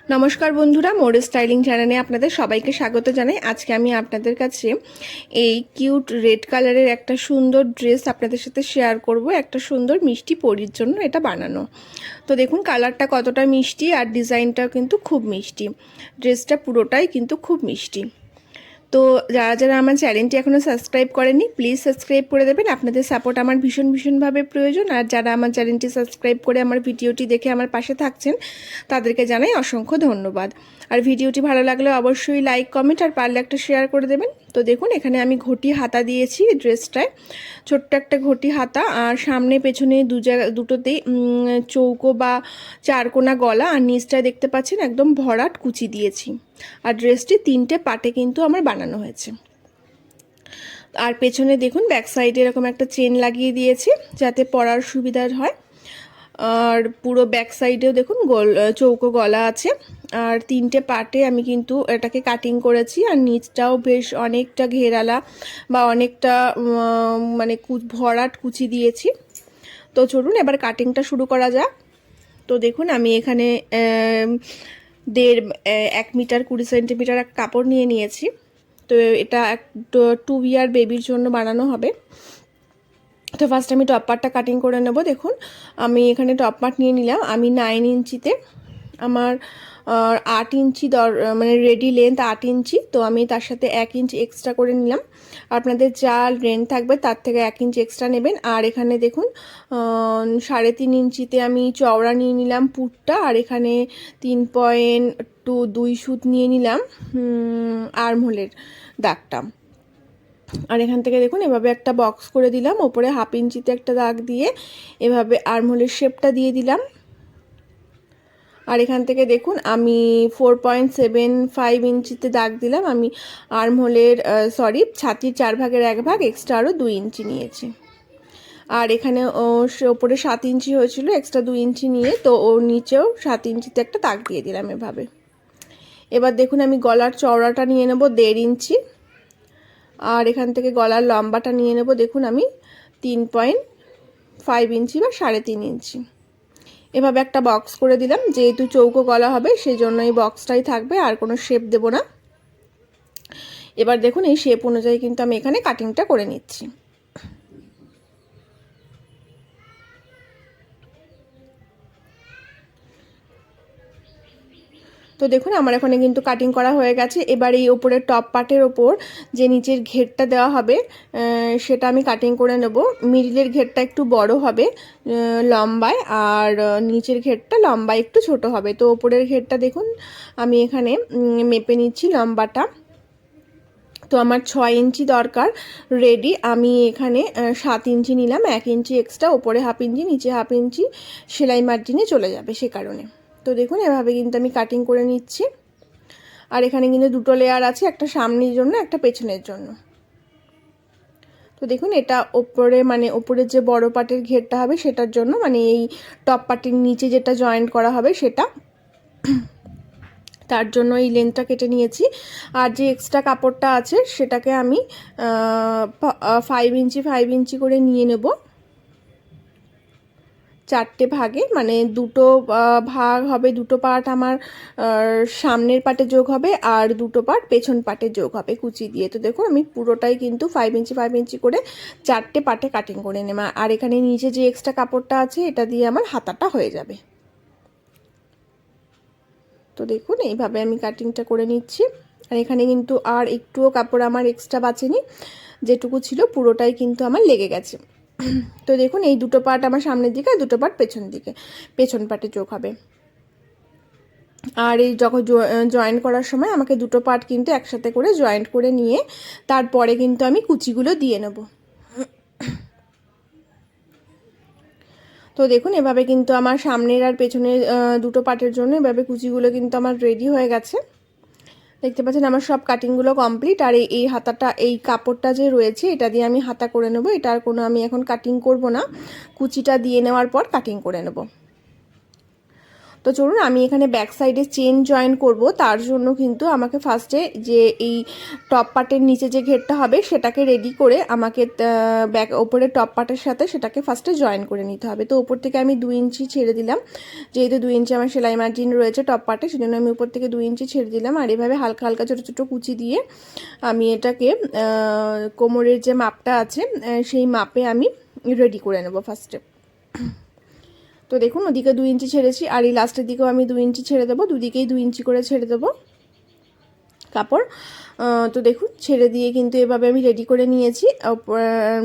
নমস্কার বন্ধুরা, মোর স্টাইলিং চ্যানেলে আপনাদের সবাইকে স্বাগত জানাই। আজকে আমি আপনাদের কাছে এই কিউট রেড কালারের একটা সুন্দর ড্রেস আপনাদের সাথে শেয়ার করব। একটা সুন্দর মিষ্টি পরীর জন্য এটা বানানো। তো দেখুন কালারটা কতটা মিষ্টি আর ডিজাইনটাও কিন্তু খুব মিষ্টি। ড্রেসটা পুরোটাই কিন্তু খুব মিষ্টি। তো যারা যারা আমার চ্যানেলটি এখনও সাবস্ক্রাইব করেনি প্লিজ সাবস্ক্রাইব করে দেবেন। আপনাদের সাপোর্ট আমার ভীষণভাবে প্রয়োজন। আর যারা আমার চ্যানেলটি সাবস্ক্রাইব করে আমার ভিডিওটি দেখে আমার পাশে থাকছেন তাদেরকে জানাই অসংখ্য ধন্যবাদ। আর ভিডিওটি ভালো লাগলে অবশ্যই লাইক কমেন্ট আর পারলে একটা শেয়ার করে দেবেন। তো দেখুন এখানে আমি ঘটি হাতা দিয়েছি ড্রেসটায়, ছোট্ট একটা ঘটি হাতা, আর সামনে পেছনে দুটোতেই চৌকো বা চারকোনা গলা, আর নিচটায় দেখতে পাচ্ছেন একদম ভরাট কুচি দিয়েছি। আর ড্রেসটি 3টে পার্টে কিন্তু আমার বানানো হয়েছে। আর পেছনে দেখুন ব্যাক সাইডে এরকম একটা চেন লাগিয়ে দিয়েছি যাতে পরার সুবিধা হয়। আর পুরো ব্যাক সাইডেও দেখুন চৌকো গলা আছে। আর 3টে পার্টে আমি কিন্তু এটাকে কাটিং করেছি। আর নিচটাও বেশ অনেকটা ঘেরালা বা অনেকটা মানে ভরাট কুচি দিয়েছি। তো চলুন এবার কাটিংটা শুরু করা যাক। তো দেখুন আমি এখানে 1 মিটার 20 সেন্টিমিটার এক কাপড় নিয়ে নিয়েছি। তো এটা 2 ইয়ার বেবির জন্য বানানো হবে। তো ফার্স্ট আমি টপ পার্টটা কাটিং করে নেব। দেখুন আমি এখানে টপ পার্ট নিয়ে নিলাম। আমি 9 ইঞ্চিতে, আমার 8 ইঞ্চি মানে রেডি লেন্থ 8 ইঞ্চি। তো আমি তার সাথে 1 ইঞ্চি এক্সট্রা করে নিলাম। আপনাদের যা লেন্থ থাকবে তার থেকে 1 ইঞ্চি এক্সট্রা নেবেন। আর এখানে দেখুন 3.5 ইঞ্চিতে আমি চওড়া নিয়ে নিলাম পুটটা। আর এখানে 3.2 সুত নিয়ে নিলাম আর্মহোলের দাগটা। আর এখান থেকে দেখুন এভাবে একটা বক্স করে দিলাম, ওপরে 1/2 ইঞ্চিতে একটা দাগ দিয়ে এভাবে আর্মহোলের শেপটা দিয়ে দিলাম। আর এখান থেকে দেখুন আমি 4.75 ইঞ্চিতে দাগ দিলাম। আমি আর্মহোলের ছাতির 4 ভাগের 1 ভাগ এক্সট্রা আরও 2 ইঞ্চি নিয়েছি। আর এখানে ওপরে 7 ইঞ্চি হয়েছিল, এক্সট্রা 2 ইঞ্চি নিয়ে তো ওর নিচেও 7 ইঞ্চিতে একটা দাগ দিয়ে দিলাম এভাবে। এবার দেখুন আমি গলার চওড়াটা নিয়ে নেব 1.5 ইঞ্চি। আর এখান থেকে গলার লম্বাটা নিয়ে নেব দেখুন আমি 3.5 ইঞ্চি বা 3.5 ইঞ্চি। এভাবে একটা বক্স করে দিলাম, যেহেতু চৌকো গলা হবে সেই জন্য এই বক্সটাই থাকবে, আর কোনো শেপ দেব না। এবার দেখুন এই শেপ অনুযায়ী কিন্তু আমি এখানে কাটিংটা করে নিচ্ছি। তো দেখুন আমার এখানে কিন্তু কাটিং করা হয়ে গেছে। এবার এই ওপরের টপ পার্টের ওপর যে নিচের ঘেরটা দেওয়া হবে সেটা আমি কাটিং করে নেব। মিডিলের ঘেরটা একটু বড় হবে লম্বায়, আর নিচের ঘেরটা লম্বায় একটু ছোট হবে। তো ওপরের ঘেরটা দেখুন আমি এখানে মেপে নিচ্ছি লম্বাটা। তো আমার 6 ইঞ্চি দরকার রেডি। আমি এখানে 7 ইঞ্চি নিলাম, 1 ইঞ্চি এক্সট্রা, ওপরে 1/2 ইঞ্চি নিচে 1/2 ইঞ্চি সেলাই মার্জিনে চলে যাবে সে কারণে। তো দেখুন এভাবে কিন্তু আমি কাটিং করে নিচ্ছি। আর এখানে কিন্তু 2টো লেয়ার আছে, একটা সামনের জন্য একটা পেছনের জন্য। তো দেখুন এটা ওপরের যে বড় পার্টের ঘেরটা হবে সেটার জন্য, মানে এই টপ পার্টের নিচে যেটা জয়েন্ট করা হবে সেটা, তার জন্য এই লেন্থটা কেটে নিয়েছি। আর যে এক্সট্রা কাপড়টা আছে সেটাকে আমি 5 ইঞ্চি করে নিয়ে নেব 4টে ভাগে, মানে 2টো ভাগ হবে। 2টো পার্ট আমার সামনের পার্টে যোগ হবে আর 2টো পার্ট পেছন পার্টে যোগ হবে কুচি দিয়ে। তো দেখুন আমি পুরোটাই কিন্তু 5 ইঞ্চি করে 4টে পার্টে কাটিং করে নেব। আর এখানে নিচে যে এক্সট্রা কাপড়টা আছে এটা দিয়ে আমার হাতাটা হয়ে যাবে। তো দেখুন এইভাবে আমি কাটিংটা করে নিচ্ছি। আর এখানে কিন্তু আর একটুও কাপড় আমার এক্সট্রা বাঁচেনি, যেটুকু ছিল পুরোটাই কিন্তু আমার লেগে গেছে। তো দেখুন এই 2টো পার্ট আমার সামনের দিকে আর 2টো পার্ট পেছন পার্টে যোগ হবে। আর এই যখন জয়েন্ট করার সময় আমাকে 2টো পার্ট কিন্তু একসাথে করে জয়েন্ট করে নিয়ে তারপরে কিন্তু আমি কুচিগুলো দিয়ে নেব। তো দেখুন এভাবে কিন্তু আমার সামনের আর পেছনের 2টো পার্টের জন্য এভাবে কুচিগুলো কিন্তু আমার রেডি হয়ে গেছে। দেখতে পাচ্ছেন আমার সব কাটিংগুলো কমপ্লিট। আর এই হাতাটা, এই কাপড়টা যে রয়েছে এটা দিয়ে আমি হাতা করে নেব। এটা আর কোনো আমি এখন কাটিং করব না, কুচিটা দিয়ে নেওয়ার পর কাটিং করে নেব। তো চলুন আমি এখানে ব্যাক সাইডে চেন জয়েন করব, তার জন্য কিন্তু আমাকে ফার্স্টে যে এই টপ পার্টের নিচে যে ঘেরটা হবে সেটাকে রেডি করে আমাকে ব্যাক ওপরের টপ পার্টের সাথে সেটাকে ফার্স্টে জয়েন করে নিতে হবে। তো ওপর থেকে আমি 2 ইঞ্চি ছেড়ে দিলাম, যেহেতু 2 ইঞ্চি আমার সেলাই মার্জিন রয়েছে টপ পার্টে, সেজন্য আমি উপর থেকে 2 ইঞ্চি ছেড়ে দিলাম। আর এভাবে হালকা হালকা ছোটো ছোটো কুচি দিয়ে আমি এটাকে কোমরের যে মাপটা আছে সেই মাপে আমি রেডি করে নেব ফার্স্টে। তো দেখুন ওদিকে 2 ইঞ্চি ছেড়েছি, আর এই লাস্টের দিকেও আমি 2 ইঞ্চি ছেড়ে দেবো, দুদিকেই 2 ইঞ্চি করে ছেড়ে দেবো কাপড়। তো দেখুন ছেড়ে দিয়ে কিন্তু এভাবে আমি রেডি করে নিয়েছি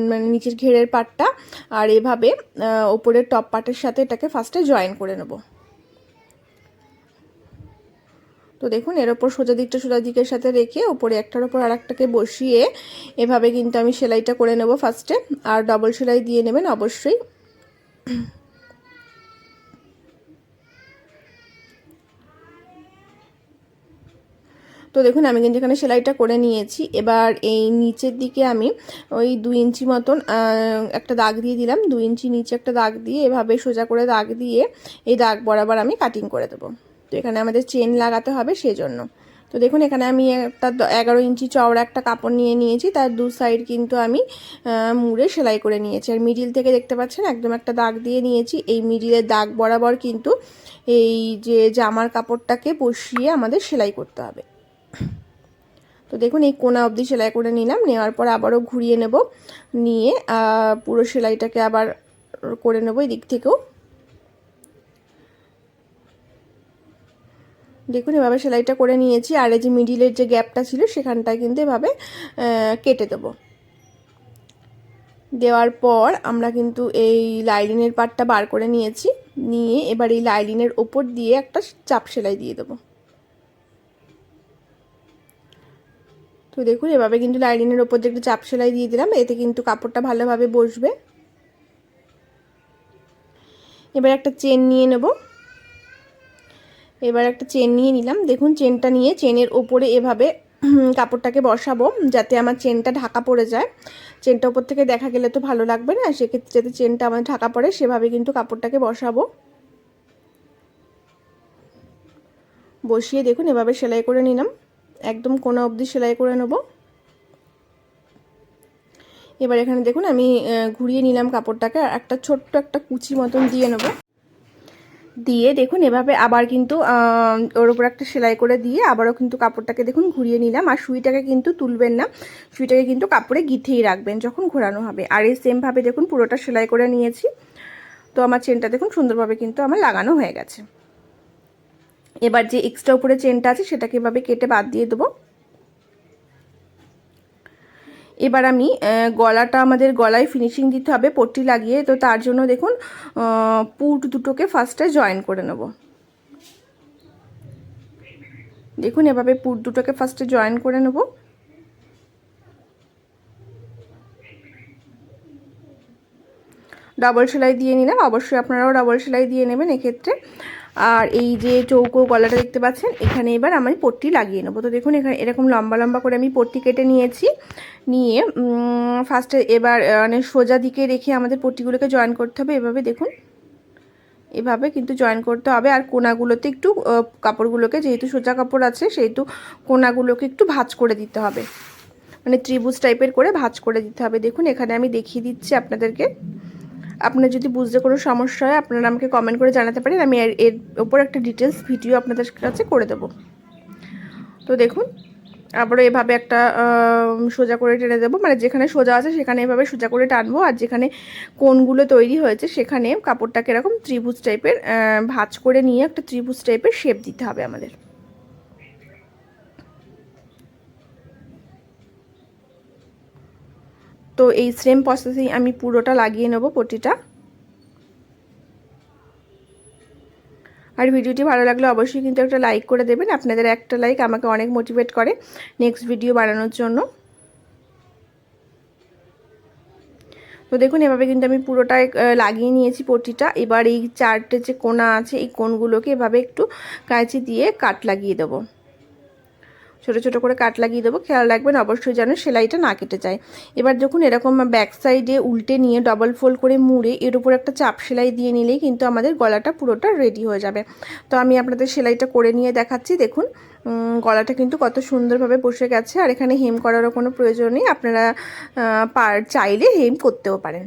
মানে নিচের ঘেরের পাটটা, আর এভাবে ওপরের টপ পার্টের সাথে এটাকে ফার্স্টে জয়েন করে নেব। তো দেখুন এর ওপর সোজা দিকের সাথে রেখে ওপরে একটার ওপর আর একটাকে বসিয়ে এভাবে কিন্তু আমি সেলাইটা করে নেব ফার্স্টে। আর ডবল সেলাই দিয়ে নেবেন অবশ্যই। তো দেখুন আমি কিন্তু এখানে সেলাইটা করে নিয়েছি। এবার এই নিচের দিকে আমি ওই 2 ইঞ্চি মতন একটা দাগ দিয়ে দিলাম, 2 ইঞ্চি নিচে একটা দাগ দিয়ে এভাবে সোজা করে দাগ দিয়ে এই দাগ বরাবর আমি কাটিং করে দেবো। তো এখানে আমাদের চেন লাগাতে হবে সেজন্য। তো দেখুন এখানে আমি একটা 11 ইঞ্চি চওড়া একটা কাপড় নিয়ে নিয়েছি, তার দু সাইড কিন্তু আমি মুড়ে সেলাই করে নিয়েছি। আর মিডিল থেকে দেখতে পাচ্ছেন একদম একটা দাগ দিয়ে নিয়েছি। এই মিডিলের দাগ বরাবর কিন্তু এই যে জামার কাপড়টাকে বসিয়ে আমাদের সেলাই করতে হবে। তো দেখুন এই কোনা অবধি সেলাই করে নিলাম, নেওয়ার পর আবারও ঘুরিয়ে নেব, নিয়ে পুরো সেলাইটাকে আবার করে নেব এই দিক থেকেও। দেখুন এভাবে সেলাইটা করে নিয়েছি, আর এই যে মিডিলের যে গ্যাপটা ছিল সেখানটায় কিন্তু এভাবে কেটে দেব। দেওয়ার পর আমরা কিন্তু এই লাইলিনের পার্টটা বার করে নিয়েছি, নিয়ে এবার এই লাইলিনের ওপর দিয়ে একটা চাপ সেলাই দিয়ে দেবো। তো দেখুন এভাবে কিন্তু লাইনিংয়ের ওপর দিয়ে একটা চাপ সেলাই দিয়ে দিলাম, এতে কিন্তু কাপড়টা ভালোভাবে বসবে। এবার একটা চেন নিয়ে নেব, এবার একটা চেন নিয়ে নিলাম। দেখুন চেনটা নিয়ে চেনের ওপরে এভাবে কাপড়টাকে বসাবো যাতে আমার চেনটা ঢাকা পড়ে যায়। চেনটা ওপর থেকে দেখা গেলে তো ভালো লাগবে না, সেক্ষেত্রে যাতে চেনটা আমার ঢাকা পড়ে সেভাবে কিন্তু কাপড়টাকে বসাবো। বসিয়ে দেখুন এভাবে সেলাই করে নিলাম, একদম কোনা অবধি সেলাই করে নেব। এবার এখানে দেখুন আমি ঘুরিয়ে নিলাম কাপড়টাকে, একটা ছোট্ট একটা কুচি মতন দিয়ে নেব। দিয়ে দেখুন এভাবে আবার কিন্তু ওর উপর একটা সেলাই করে দিয়ে আবারও কিন্তু কাপড়টাকে দেখুন ঘুরিয়ে নিলাম। আর সুইটাকে কিন্তু তুলবেন না, সুইটাকে কিন্তু কাপড়ে গিথেই রাখবেন যখন ঘোরানো হবে। আর এই সেমভাবে দেখুন পুরোটা সেলাই করে নিয়েছি। তো আমার চেনটা দেখুন সুন্দরভাবে কিন্তু আমার লাগানো হয়ে গেছে। এবার যে এক্সট্রা উপরে চেনটা আছে সেটাকে এভাবে কেটে বাদ দিয়ে দেবো। এবার আমি গলাটা আমাদের গলায় ফিনিশিং দিতে হবে পট্টি লাগিয়ে, তো তার জন্য দেখুন পুট দুটোকে ফার্স্টে জয়েন করে নেব। দেখুন এভাবে পুট দুটোকে ফার্স্টে জয়েন করে নেব। ডাবল সেলাই দিয়ে নিলাম, অবশ্যই আপনারাও ডাবল সেলাই দিয়ে নেবেন এক্ষেত্রে। আর এই যে চৌকো গলাটা দেখতে পাচ্ছেন এখানে এবার আমি পট্টি লাগিয়ে নেবো। তো দেখুন এখানে এরকম লম্বা লম্বা করে আমি পট্টি কেটে নিয়েছি, নিয়ে ফার্স্টে এবার মানে সোজা দিকে রেখে আমাদের পট্টিগুলোকে জয়েন করতে হবে। এভাবে দেখুন এভাবে কিন্তু জয়েন করতে হবে। আর কোনাগুলোতে একটু কাপড়গুলোকে, যেহেতু সোজা কাপড় আছে সেহেতু কোনাগুলোকে একটু ভাঁজ করে দিতে হবে, মানে ত্রিভুজ টাইপের করে ভাঁজ করে দিতে হবে। দেখুন এখানে আমি দেখিয়ে দিচ্ছি আপনাদেরকে। আপনার যদি বুঝতে কোনো সমস্যা হয় আপনারা আমাকে কমেন্ট করে জানাতে পারেন, আমি এর ওপর একটা ডিটেলস ভিডিও আপনাদের কাছে করে দেব। তো দেখুন আবারও এভাবে একটা সোজা করে টেনে দেবো, মানে যেখানে সোজা আছে সেখানে এভাবে সোজা করে টানবো, আর যেখানে কোণগুলো তৈরি হয়েছে সেখানে কাপড়টাকে এরকম ত্রিভুজ টাইপের ভাঁজ করে নিয়ে একটা ত্রিভুজ টাইপের শেপ দিতে হবে আমাদের। তো এই সেম প্রসেসেই আমি পুরোটা লাগিয়ে নেব পট্টিটা। আর ভিডিওটি ভালো লাগলে অবশ্যই কিন্তু একটা লাইক করে দেবেন, আপনাদের একটা লাইক আমাকে অনেক মোটিভেট করে নেক্সট ভিডিও বানানোর জন্য। তো দেখুন এভাবে কিন্তু আমি পুরোটাই লাগিয়ে নিয়েছি পট্টিটা। এবার এই চারটে যে কোণা আছে এই কোণগুলোকে এভাবে একটু কাঁচি দিয়ে কাট লাগিয়ে দেবো। ছোটো ছোটো করে কাট লাগিয়ে দেবো। খেয়াল রাখবেন অবশ্যই যেন সেলাইটা না কেটে যায়। এবার দেখুন এরকম ব্যাক সাইডে উল্টে নিয়ে ডবল ফোল্ড করে মুড়ে এর উপর একটা চাপ সেলাই দিয়ে নিলেই কিন্তু আমাদের গলাটা পুরোটা রেডি হয়ে যাবে। তো আমি আপনাদের সেলাইটা করে নিয়ে দেখাচ্ছি। দেখুন গলাটা কিন্তু কত সুন্দরভাবে বসে গেছে, আর এখানে হেম করারও কোনো প্রয়োজন নেই, আপনারা চাইলে হেম করতেও পারেন।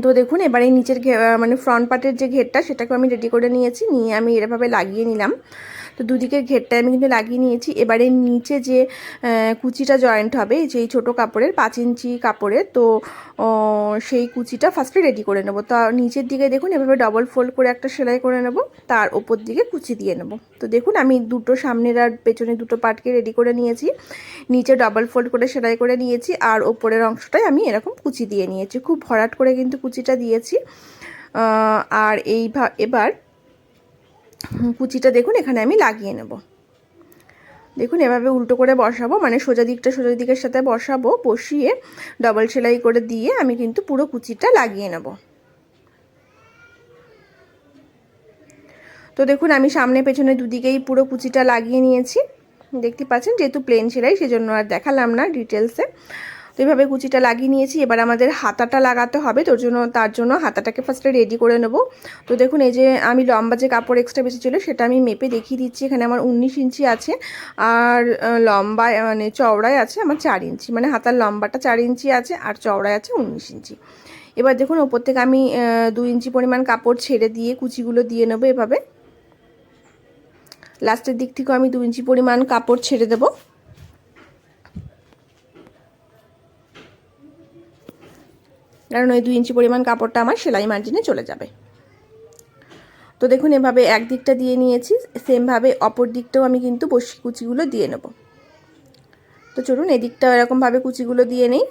তো দেখুন এবারে নিচের মানে ফ্রন্ট পার্টের যে ঘেরটা সেটাকে আমি রেডি করে নিয়েছি, নিয়ে আমি এভাবে লাগিয়ে নিলাম। তো দুদিকের ঘেরটা আমি কিন্তু লাগিয়ে নিয়েছি। এবারে নিচে যে কুচিটা জয়েন্ট হবে যেই ছোটো কাপড়ের 5 ইঞ্চি কাপড়ের, তো সেই কুচিটা ফার্স্টে রেডি করে নেব। তো নিচের দিকে দেখুন এভাবে ডবল ফোল্ড করে একটা সেলাই করে নেব, তার ওপর দিকে কুচি দিয়ে নেব। তো দেখুন আমি দুটো সামনের আর পেছনে দুটো পার্টকে রেডি করে নিয়েছি, নিচে ডবল ফোল্ড করে সেলাই করে নিয়েছি, আর ওপরের অংশটাই আমি এরকম কুচি দিয়ে নিয়েছি। খুব ভরাট করে কিন্তু কুচিটা দিয়েছি। আর এবার কুচিটা দেখুন এখানে আমি লাগিয়ে নেব। দেখুন এভাবে উল্টো করে বসাবো, মানে সোজা দিকটা সোজা দিকের সাথে বসাবো, বসিয়ে ডবল সেলাই করে দিয়ে আমি কিন্তু পুরো কুচিটা লাগিয়ে নেব। তো দেখুন আমি সামনে পেছনে দুদিকেই পুরো কুচিটা লাগিয়ে নিয়েছি, দেখতে পাচ্ছেন। যেহেতু প্লেন সেলাই সেজন্য আর দেখালাম না ডিটেলসে। তো এইভাবে কুচিটা লাগিয়ে নিয়েছি। এবার আমাদের হাতাটা লাগাতে হবে, তার জন্য হাতাটাকে ফার্স্টে রেডি করে নেব। তো দেখুন এই যে আমি লম্বা যে কাপড় এক্সট্রা বেশি ছিল সেটা আমি মেপে দেখিয়ে দিচ্ছি। এখানে আমার 19 ইঞ্চি আছে, আর লম্বায় মানে চওড়ায় আছে আমার 4 ইঞ্চি, মানে হাতার লম্বাটা 4 ইঞ্চি আছে আর চওড়ায় আছে 19 ইঞ্চি। এবার দেখুন ওপর থেকে আমি 2 ইঞ্চি পরিমাণ কাপড় ছেড়ে দিয়ে কুচিগুলো দিয়ে নেবো এভাবে। লাস্টের দিক থেকেও আমি 2 ইঞ্চি পরিমাণ কাপড় ছেড়ে দেবো, কারণ ওই 2 ইঞ্চি পরিমাণ কাপড়টা আমার সেলাই মার্জিনে চলে যাবে। তো দেখুন এভাবে এক দিকটা দিয়ে নিয়েছি, সেমভাবে অপর দিকটাও আমি কিন্তু বসি কুচিগুলো দিয়ে নেব। তো চলুন এদিকটাও এরকমভাবে কুচিগুলো দিয়ে নেই।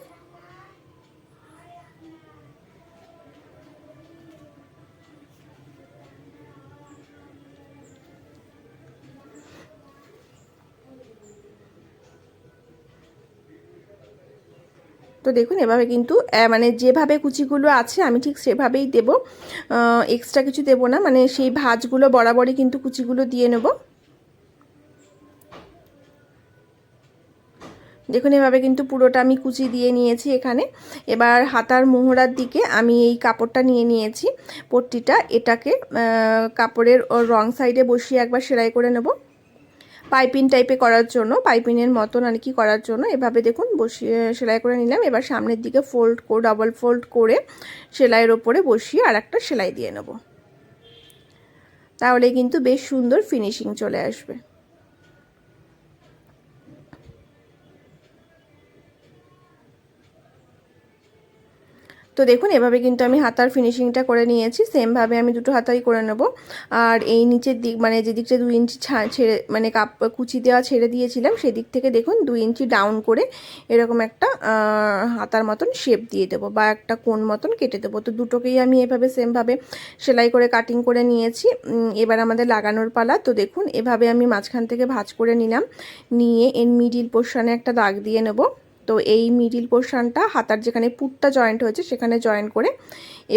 তো দেখুন এভাবে কিন্তু মানে যেভাবে কুচিগুলো আছে আমি ঠিক সেভাবেই দেব, এক্সট্রা কিছু দেব না, মানে সেই ভাঁজগুলো বরাবরই কিন্তু কুচিগুলো দিয়ে নেব। দেখুন এভাবে কিন্তু পুরোটা আমি কুচি দিয়ে নিয়েছি এখানে। এবার হাতার মোহরার দিকে আমি এই কাপড়টা নিয়ে নিয়েছি পট্টিটা, এটাকে কাপড়ের রং সাইডে বসিয়ে একবার সেলাই করে নেব, পাইপিং টাইপে করার জন্য, পাইপিংয়ের মতন আর কি করার জন্য। এভাবে দেখুন বসিয়ে সেলাই করে নিলাম। এবার সামনের দিকে ডবল ফোল্ড করে সেলাইয়ের ওপরে বসিয়ে আর একটা সেলাই দিয়ে নেব, তাহলে কিন্তু বেশ সুন্দর ফিনিশিং চলে আসবে। তো দেখুন এভাবে কিন্তু আমি হাতার ফিনিশিংটা করে নিয়েছি, সেমভাবে আমি দুটো হাতাই করে নেব। আর এই নিচের দিক মানে যে দিকটা 2 ইঞ্চি ছেড়ে মানে কুচি দেওয়া ছেড়ে দিয়েছিলাম সেই দিক থেকে দেখুন 2 ইঞ্চি ডাউন করে এরকম একটা হাতার মতন শেপ দিয়ে দেবো বা একটা কোণ মতন কেটে দেবো। তো দুটোকেই আমি এভাবে সেমভাবে সেলাই করে কাটিং করে নিয়েছি। এবার আমাদের লাগানোর পালা। তো দেখুন এভাবে আমি মাঝখান থেকে ভাঁজ করে নিলাম, নিয়ে এর মিডিল পোর্শনে একটা দাগ দিয়ে নেব। তো এই মিডিল পোর্শনটা হাতার যেখানে পুটটা জয়েন্ট হয়েছে সেখানে জয়েন করে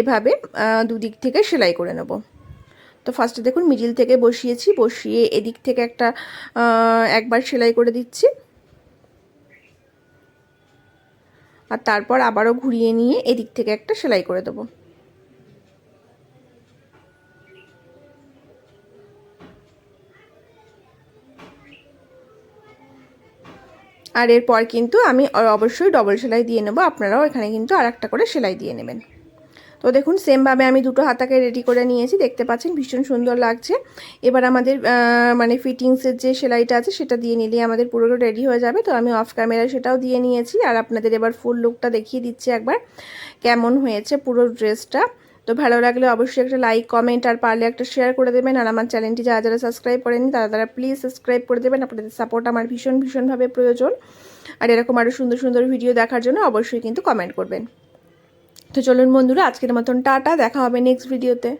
এভাবে দুদিক থেকে সেলাই করে নেব। তো ফার্স্টে দেখুন মিডিল থেকে বসিয়েছি, বসিয়ে এদিক থেকে একবার সেলাই করে দিচ্ছি, আর তারপর আবারও ঘুরিয়ে নিয়ে এদিক থেকে একটা সেলাই করে দেবো। আর এরপর কিন্তু আমি অবশ্যই ডবল সেলাই দিয়ে নেব, আপনারাও এখানে কিন্তু আর একটা করে সেলাই দিয়ে নেবেন। তো দেখুন সেমভাবে আমি দুটো হাতাকে রেডি করে নিয়েছি, দেখতে পাচ্ছেন ভীষণ সুন্দর লাগছে। এবার আমাদের মানে ফিটিংসের যে সেলাইটা আছে সেটা দিয়ে নিলে আমাদের পুরোটা রেডি হয়ে যাবে। তো আমি অফ ক্যামেরায় সেটাও দিয়ে নিয়েছি, আর আপনাদের এবার ফুল লুকটা দেখিয়ে দিচ্ছি একবার কেমন হয়েছে পুরো ড্রেসটা। তো ভালো লাগলে অবশ্যই একটা লাইক কমেন্ট আর পারলে একটা শেয়ার করে দেবেন। আর আমার চ্যানেলটি যারা যারা সাবস্ক্রাইব করেনি তারা প্লিজ সাবস্ক্রাইব করে দেবেন, আপনাদের সাপোর্ট আমার ভীষণভাবে প্রয়োজন। আর এরকম আরও সুন্দর সুন্দর ভিডিও দেখার জন্য অবশ্যই কিন্তু কমেন্ট করবেন। তো চলুন বন্ধুরা আজকের মতন টাটা, দেখা হবে নেক্সট ভিডিওতে।